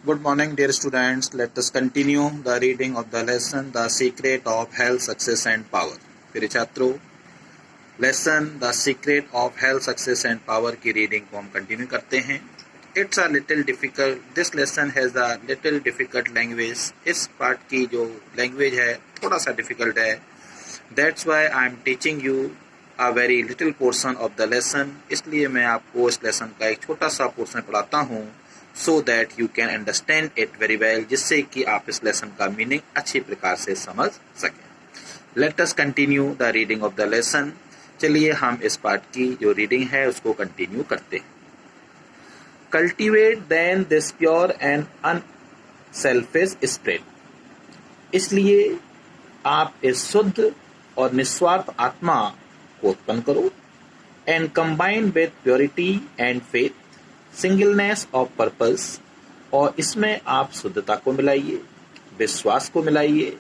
Good morning, dear students. Let us continue the reading of the lesson The Secret of Health, Success and Power. प्रिय छात्रों, lesson the secret of health success and power की reading को हम continue करते हैं. It's a little difficult. This lesson has a little difficult language. इस part की जो लैंग्वेज है थोड़ा सा डिफिकल्ट है. That's why I am teaching you a very little portion of the lesson. इसलिए मैं आपको इस लेसन का एक छोटा सा पोर्शन पढ़ाता हूँ, so that you can understand it very well, जिससे कि आप इस लेसन का मीनिंग अच्छी प्रकार से समझ सकें. Let us continue the reading of the lesson. चलिए हम इस पार्ट की जो रीडिंग है उसको कंटिन्यू करते हैं. Cultivate then this pure and unselfish spirit. इसलिए आप इस शुद्ध और निस्वार्थ आत्मा को उत्पन्न करो. And combine with purity and faith, singleness of purpose, और इसमें आप शुद्धता को मिलाइए, विश्वास को मिलाइए,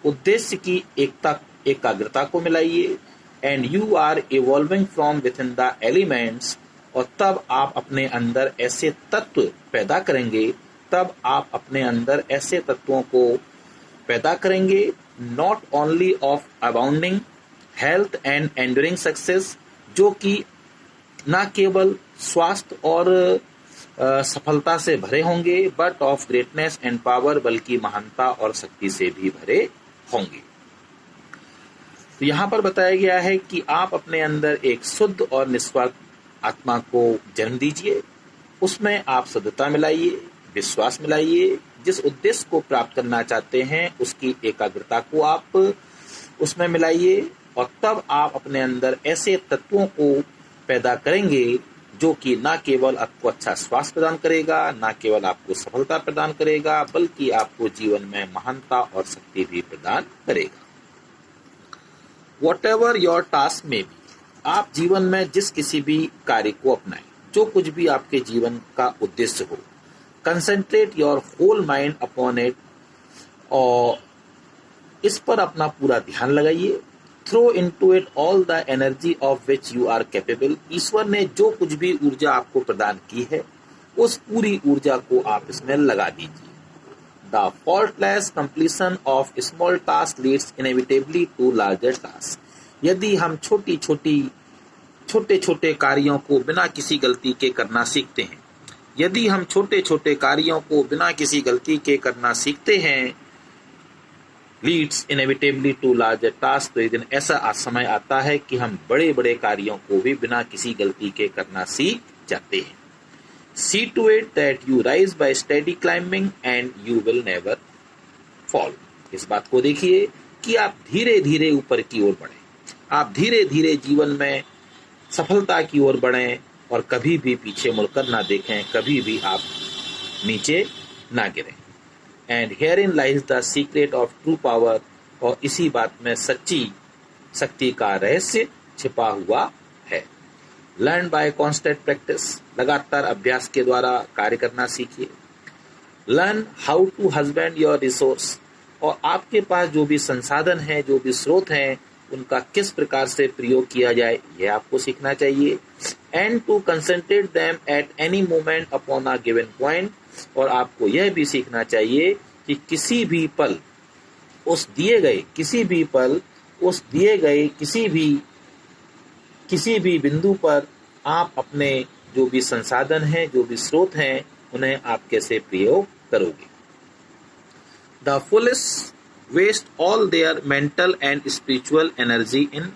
उद्देश्य की एकाग्रता को मिलाइए. And you are evolving from within the elements, और तब आप अपने अंदर ऐसे तत्व पैदा करेंगे, तब आप अपने अंदर ऐसे तत्वों को पैदा करेंगे, not only of abounding health and enduring success, जो कि न केवल स्वास्थ्य और सफलता से भरे होंगे, but of greatness and power, बल्कि महानता और शक्ति से भी भरे होंगे. तो यहाँ पर बताया गया है कि आप अपने अंदर एक शुद्ध और निस्वार्थ आत्मा को जन्म दीजिए. उसमें आप शुद्धता मिलाइए, विश्वास मिलाइए, जिस उद्देश्य को प्राप्त करना चाहते हैं उसकी एकाग्रता को आप उसमें मिलाइए, और तब आप अपने अंदर ऐसे तत्वों को पैदा करेंगे जो कि ना केवल आपको अच्छा स्वास्थ्य प्रदान करेगा, ना केवल आपको सफलता प्रदान करेगा, बल्कि आपको जीवन में महानता और शक्ति भी प्रदान करेगा. Whatever your task may be, आप जीवन में जिस किसी भी कार्य को अपनाएं, जो कुछ भी आपके जीवन का उद्देश्य हो, concentrate your whole mind upon it, और इस पर अपना पूरा ध्यान लगाइए. Throw into it all the energy of which you are capable, ईश्वर ने जो कुछ भी ऊर्जा आपको प्रदान की है उस पूरी ऊर्जा को आप इसमें लगा दीजिए. The faultless completion of small task leads inevitably to larger task. यदि हम छोटे छोटे कार्यों को बिना किसी गलती के करना सीखते हैं, यदि हम छोटे छोटे कार्यों को बिना किसी गलती के करना सीखते हैं, leads inevitably to larger task, तो एक दिन ऐसा समय आता है कि हम बड़े बड़े कार्यों को भी बिना किसी गलती के करना सीख जाते हैं. See to it that you rise by steady climbing and you will never fall. इस बात को देखिए कि आप धीरे धीरे ऊपर की ओर बढ़ें, आप धीरे धीरे जीवन में सफलता की ओर बढ़ें, और कभी भी पीछे मुड़कर ना देखें, कभी भी आप नीचे ना गिरें. And herein lies the secret of true power, और इसी बात में सच्ची शक्ति का रहस्य छिपा हुआ है. लर्न बाय कॉन्स्टेंट प्रैक्टिस, लगातार अभ्यास के द्वारा कार्य करना सीखिए. Learn how to husband your resource, और आपके पास जो भी संसाधन है, जो भी स्रोत हैं, उनका किस प्रकार से प्रयोग किया जाए, यह आपको सीखना चाहिए. And to concentrate them at any moment upon a given point, और आपको यह भी सीखना चाहिए कि किसी भी पल उस दिए गए किसी भी बिंदु पर आप अपने जो भी संसाधन हैं, जो भी स्रोत हैं, उन्हें आप कैसे प्रयोग करोगे. The foolish waste all their mental and spiritual energy in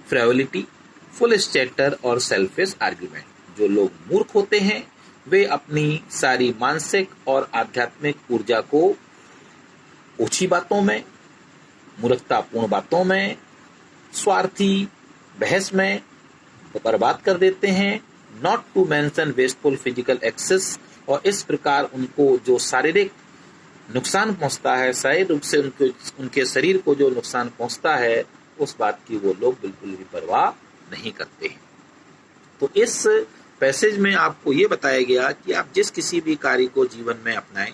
frivolity, foolish chatter और सेल्फिश आर्ग्यूमेंट. जो लोग मूर्ख होते हैं वे अपनी सारी मानसिक और आध्यात्मिक ऊर्जा को ओछी बातों में, मूर्खतापूर्ण बातों में, स्वार्थी बहस में बर्बाद कर देते हैं. Not to mention wasteful physical excess, और इस प्रकार उनको जो शारीरिक नुकसान पहुंचता है, शारीरिक रूप से उनके शरीर को जो नुकसान पहुंचता है, उस बात की वो लोग बिल्कुल भी परवाह नहीं करते हैं. तो इस पैसेज में आपको ये बताया गया कि आप जिस किसी भी कार्य को जीवन में अपनाएं,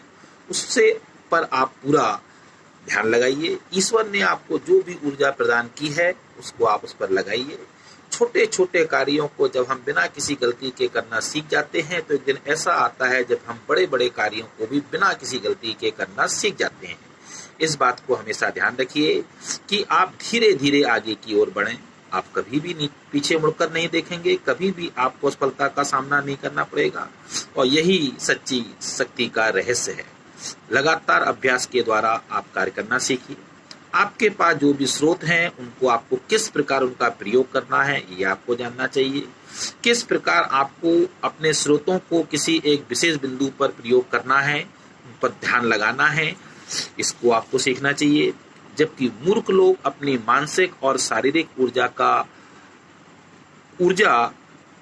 उससे पर आप पूरा ध्यान लगाइए. ईश्वर ने आपको जो भी ऊर्जा प्रदान की है उसको आप उस पर लगाइए. छोटे छोटे कार्यों को जब हम बिना किसी गलती के करना सीख जाते हैं तो एक दिन ऐसा आता है जब हम बड़े बड़े कार्यों को भी बिना किसी गलती के करना सीख जाते हैं। इस बात को हमेशा ध्यान रखिए कि आप धीरे धीरे आगे की ओर बढ़ें। आप कभी भी पीछे मुड़कर नहीं देखेंगे, कभी भी आपको असफलता का सामना नहीं करना पड़ेगा, और यही सच्ची शक्ति का रहस्य है। लगातार अभ्यास के द्वारा आप कार्य करना सीखिए। आपके पास जो भी स्रोत हैं उनको आपको किस प्रकार उनका प्रयोग करना है ये आपको जानना चाहिए। किस प्रकार आपको अपने स्रोतों को किसी एक विशेष बिंदु पर प्रयोग करना है, उन पर ध्यान लगाना है, इसको आपको सीखना चाहिए। जबकि मूर्ख लोग अपनी मानसिक और शारीरिक ऊर्जा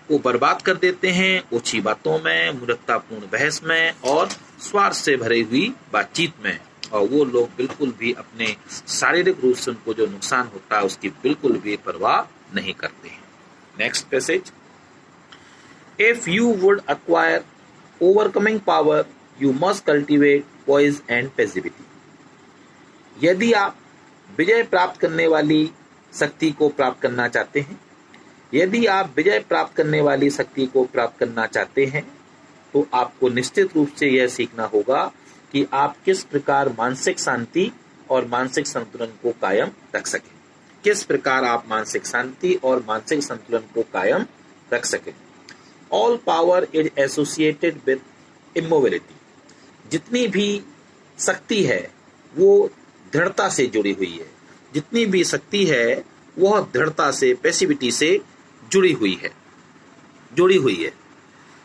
को बर्बाद कर देते हैं ओछी बातों में, मूर्खतापूर्ण बहस में और स्वार्थ से भरी हुई बातचीत में, और वो लोग बिल्कुल भी अपने शारीरिक रूप से उनको जो नुकसान होता है उसकी बिल्कुल भी परवाह नहीं करते हैं। Next passage, if you would acquire overcoming power you must cultivate poise and passivity. यदि आप विजय प्राप्त करने वाली शक्ति को प्राप्त करना चाहते हैं, यदि आप विजय प्राप्त करने वाली शक्ति को प्राप्त करना चाहते हैं तो आपको निश्चित रूप से यह सीखना होगा कि आप किस प्रकार मानसिक शांति और मानसिक संतुलन को कायम रख सकें। किस प्रकार आप मानसिक शांति और मानसिक संतुलन को कायम रख सकें। All power is associated with immobility. जितनी भी शक्ति है वो दृढ़ता से जुड़ी हुई है। जितनी भी शक्ति है वह दृढ़ता से, पैसिविटी से जुड़ी हुई है।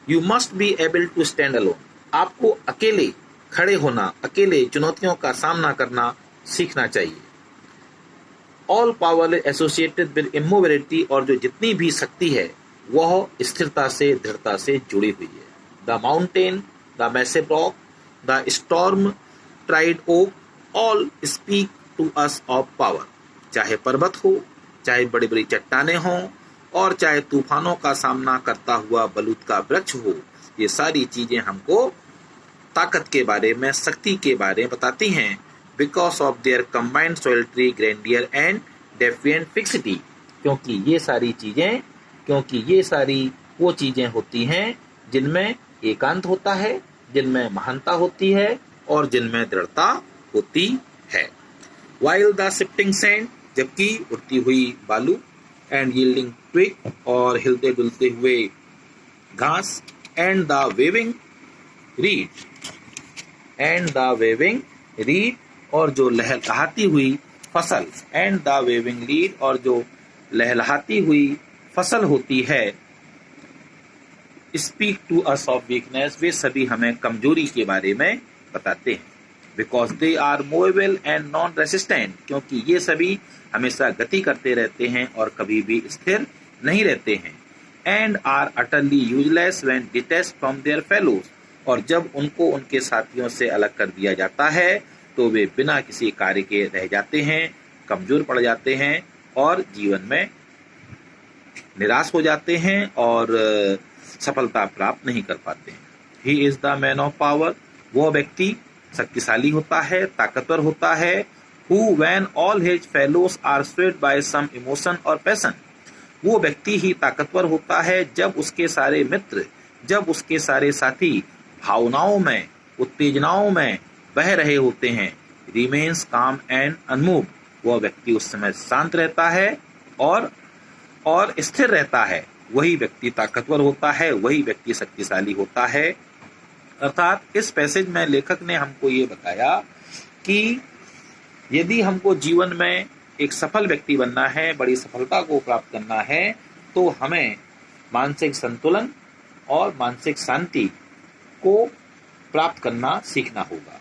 You must be able to stand alone. आपको अकेले खड़े होना, अकेले चुनौतियों का सामना करना सीखना चाहिए। All power associated with immobility, और जो जितनी भी शक्ति है वह स्थिरता से, दृढ़ता से जुड़ी हुई है। The mountain, the massive rock, the storm tried oak all speak to us of power. चाहे पर्वत हो, चाहे बड़ी बड़ी चट्टाने हों, और चाहे तूफानों का सामना करता हुआ बलूत का वृक्ष हो, ये सारी चीजें हमको ताकत के बारे में, शक्ति के बारे में बताती हैं। Because of their combined solitary grandeur and defiant fixity. क्योंकि ये सारी वो चीजें होती हैं जिनमें एकांत होता है, जिनमें महानता होती है और जिनमें दृढ़ता होती है। वाइल द शिफ्टिंग सैंड, जबकि उड़ती हुई बालू, एंड यील्डिंग ट्विग, और हिलते डुलते हुए घास, एंड द वेविंग रीड, और जो लहलहाती हुई फसल, एंड द वेविंग रीड, और जो लहलहाती हुई फसल होती है, speak to us of weakness, वे सभी हमें कमजोरी के बारे में बताते हैं। Because they are movable and non resistant, क्योंकि ये सभी हमेशा गति करते रहते हैं और कभी भी स्थिर नहीं रहते हैं। And are utterly useless when detached from their fellows, और जब उनको उनके साथियों से अलग कर दिया जाता है तो वे बिना किसी कार्य के रह जाते हैं, कमजोर पड़ जाते हैं और जीवन में निराश हो जाते हैं और सफलता प्राप्त नहीं कर पाते हैं। He is the man of power, वह व्यक्ति शक्तिशाली होता है, ताकतवर होता है। Who when all his fellows are swayed by some emotion or passion, वो व्यक्ति ही ताकतवर होता है जब उसके सारे मित्र, जब उसके सारे साथी भावनाओं में, उत्तेजनाओं में बह रहे होते हैं। Remains calm and unmoved, वह व्यक्ति उस समय शांत रहता है और स्थिर रहता है। वही व्यक्ति ताकतवर होता है, वही व्यक्ति शक्तिशाली होता है। अर्थात इस पैसेज में लेखक ने हमको ये बताया कि यदि हमको जीवन में एक सफल व्यक्ति बनना है, बड़ी सफलता को प्राप्त करना है, तो हमें मानसिक संतुलन और मानसिक शांति को प्राप्त करना सीखना होगा।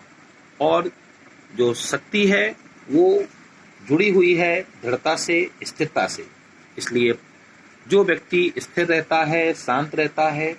और जो शक्ति है वो जुड़ी हुई है दृढ़ता से, स्थिरता से। इसलिए जो व्यक्ति स्थिर रहता है, शांत रहता है,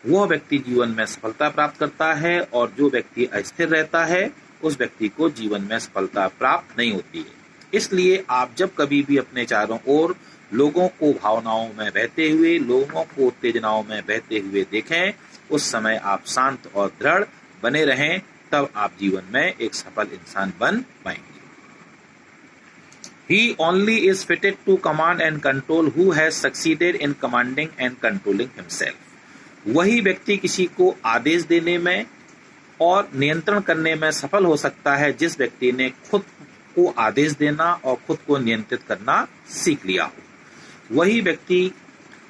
वह व्यक्ति जीवन में सफलता प्राप्त करता है, और जो व्यक्ति अस्थिर रहता है उस व्यक्ति को जीवन में सफलता प्राप्त नहीं होती है। इसलिए आप जब कभी भी अपने चारों ओर लोगों को भावनाओं में बहते हुए, लोगों को उत्तेजनाओं में बहते हुए देखें, उस समय आप शांत और दृढ़ बने रहें, तब आप जीवन में एक सफल इंसान बन पाएंगे। He only is fitted to command and control who has succeeded in commanding and controlling himself. वही व्यक्ति किसी को आदेश देने में और नियंत्रण करने में सफल हो सकता है जिस व्यक्ति ने खुद को आदेश देना और खुद को नियंत्रित करना सीख लिया हो। वही व्यक्ति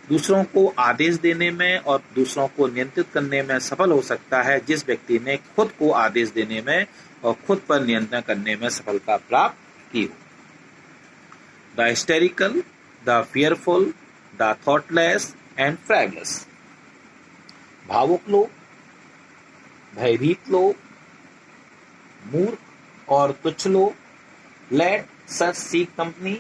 दूसरों को आदेश देने में और दूसरों को नियंत्रित करने में सफल हो सकता है जिस व्यक्ति ने खुद को आदेश देने में और खुद पर नियंत्रण करने में सफलता प्राप्त की हो। The hysterical, the fearful, the thoughtless and frivolous. भावुक लोग, भयभीत लोग, मूर्ख और तुच्छ लोग, लेट सच सीक कंपनी,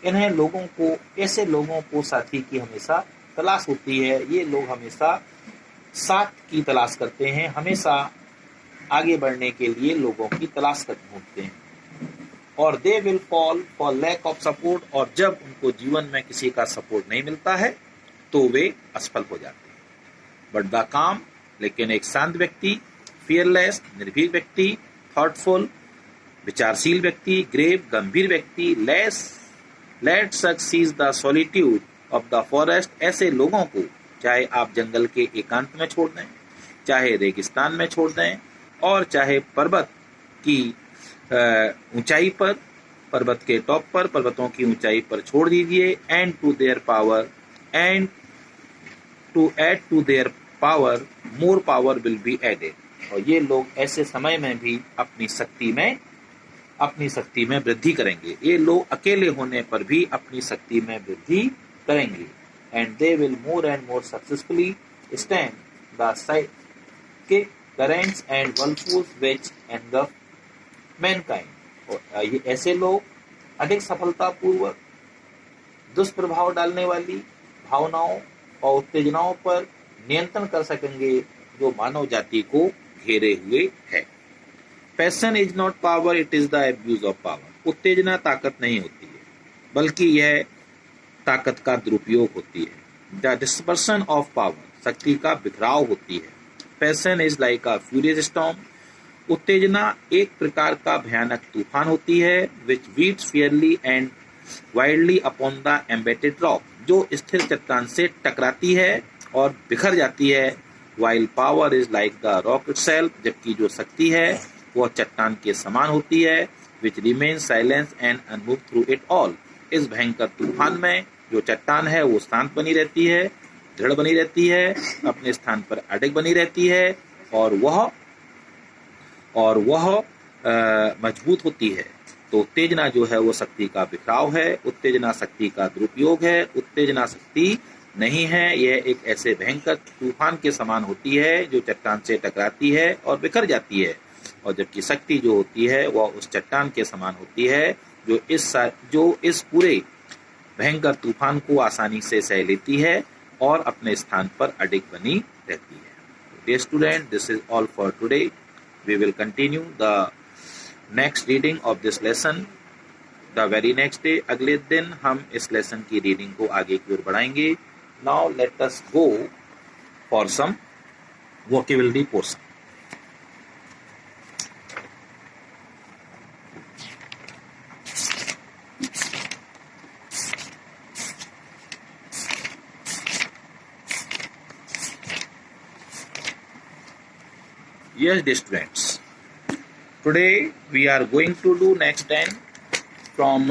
इन्हें लोगों को, ऐसे लोगों को साथी की हमेशा तलाश होती है। ये लोग हमेशा साथ की तलाश करते हैं, हमेशा आगे बढ़ने के लिए लोगों की तलाश करते होते हैं। और they will fall for lack of support, और जब उनको जीवन में किसी का सपोर्ट नहीं मिलता है तो वे असफल हो जाते हैं। बट द काम, लेकिन एक शांत व्यक्ति, फियरलेस, निर्भीक व्यक्ति, थॉटफुल, विचारशील व्यक्ति, ग्रेव, गंभीर व्यक्ति, let such seek the solitude of the forest, ऐसे लोगों को चाहे आप जंगल के एकांत में छोड़ दें, चाहे रेगिस्तान में छोड़ दें, और चाहे पर्वत की ऊंचाई पर, पर्वत के टॉप पर, पर्वतों की ऊंचाई पर छोड़ दीजिए। And to their power, and to add to their power more power will be added, और ये लोग ऐसे समय में भी अपनी शक्ति में वृद्धि करेंगे। ये लोग अकेले होने पर भी अपनी शक्ति में वृद्धि करेंगे। And they will more and more successfully stand the psychic currents and whirlpools which engulf mankind, और ये ऐसे लोग अधिक सफलतापूर्वक दुष्प्रभाव डालने वाली भावनाओं और उत्तेजनाओं पर नियंत्रण कर सकेंगे जो मानव जाति को घेरे हुए है। Passion is not power, it is the abuse of power. उत्तेजना ताकत नहीं होती है, बल्कि यह ताकत का दुरुपयोग होती है। द डिस्पर्सन ऑफ पावर, शक्ति का बिखराव होती है। Passion is like a furious storm, उत्तेजना एक प्रकार का भयानक तूफान होती है। Which beats fiercely and wildly upon the embedded rock, जो स्थिर चट्टान से टकराती है और बिखर जाती है। While power is like the rock itself, जबकि जो शक्ति है वह चट्टान के समान होती है। Which remain silence and unmoved through it all, इस भयंकर तूफान में जो चट्टान है वो शांत बनी रहती है, दृढ़ बनी रहती है, अपने स्थान पर अडिग बनी रहती है, और वह मजबूत होती है। तो उत्तेजना जो है वो शक्ति का बिखराव है, उत्तेजना शक्ति का दुरुपयोग है। उत्तेजना शक्ति नहीं है, यह एक ऐसे भयंकर तूफान के समान होती है जो चट्टान से टकराती है और बिखर जाती है। और जबकि शक्ति जो होती है वह उस चट्टान के समान होती है जो इस पूरे भयंकर तूफान को आसानी से सह लेती है और अपने स्थान पर अडिग बनी रहती है। Dear student, this is all for today. We will continue the next reading of this lesson the very next day. अगले दिन हम इस लेसन की रीडिंग को आगे की ओर बढ़ाएंगे। Now let us go for some vocabulary portion. Yes, dear students. Today we are going to do next time from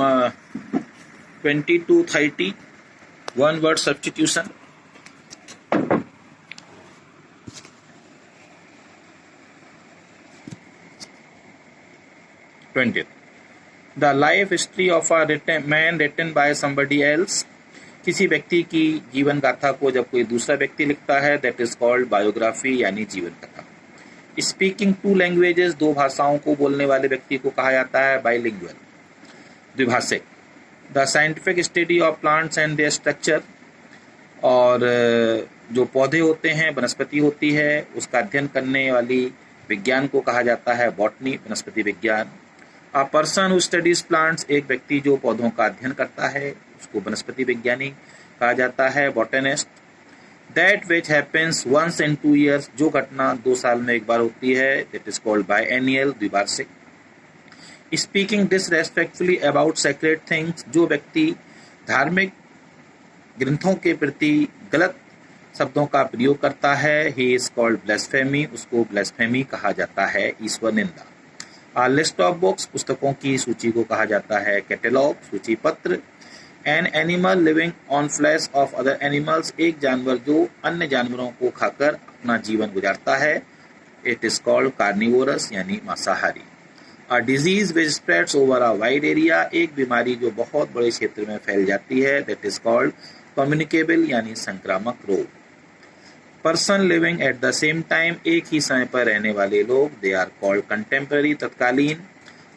20 to 30 one word substitution. 20th. The life history of a man written by somebody else. किसी व्यक्ति की जीवन गाथा को जब कोई दूसरा व्यक्ति लिखता है, that is called biography, यानी जीवन कथा। स्पीकिंग टू लैंग्वेजेस, दो भाषाओं को बोलने वाले व्यक्ति को कहा जाता है बाइलिंगुअल, द्विभाषिक। The scientific study of plants and their structure, और जो पौधे होते हैं, वनस्पति होती है, उसका अध्ययन करने वाली विज्ञान को कहा जाता है बॉटनी, वनस्पति विज्ञान। A person who studies plants, एक व्यक्ति जो पौधों का अध्ययन करता है उसको वनस्पति विज्ञानी कहा जाता है botanist. That which happens once in 2 years, जो घटना 2 साल में एक बार होती है, that is called biennial, द्विवार्षिक। Speaking disrespectfully about sacred things, जो व्यक्ति धार्मिक ग्रंथों के प्रति गलत शब्दों का प्रयोग करता है, ही इज कॉल्ड ब्लेस्फेमी, उसको ब्लेस्फेमी कहा जाता है, ईश्वर निंदा। लिस्ट ऑफ बुक्स, पुस्तकों की सूची को कहा जाता है कैटेलॉग, सूची पत्र। An animal living on flash of other animals, एक जानवर जो अन्य जानवरों को खाकर अपना जीवन गुजारता है, इट इज कॉल्ड कार्निवोरस यानी मांसाहारी। A disease which spreads over a wide area, एक बीमारी जो बहुत बड़े क्षेत्र में फैल जाती है, दैट इज कॉल्ड कम्युनिकेबल यानी संक्रामक रोग। Person living at the same time, एक ही समय पर रहने वाले लोग, दे आर कॉल्ड कंटेम्पररी, तत्कालीन।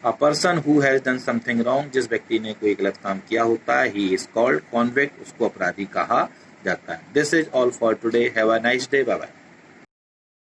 A person who has done something wrong, जिस व्यक्ति ने कोई गलत काम किया होता है, ही इज कॉल्ड कॉन्विक्ट, उसको अपराधी कहा जाता है। This is all for today, have a nice day, bye bye.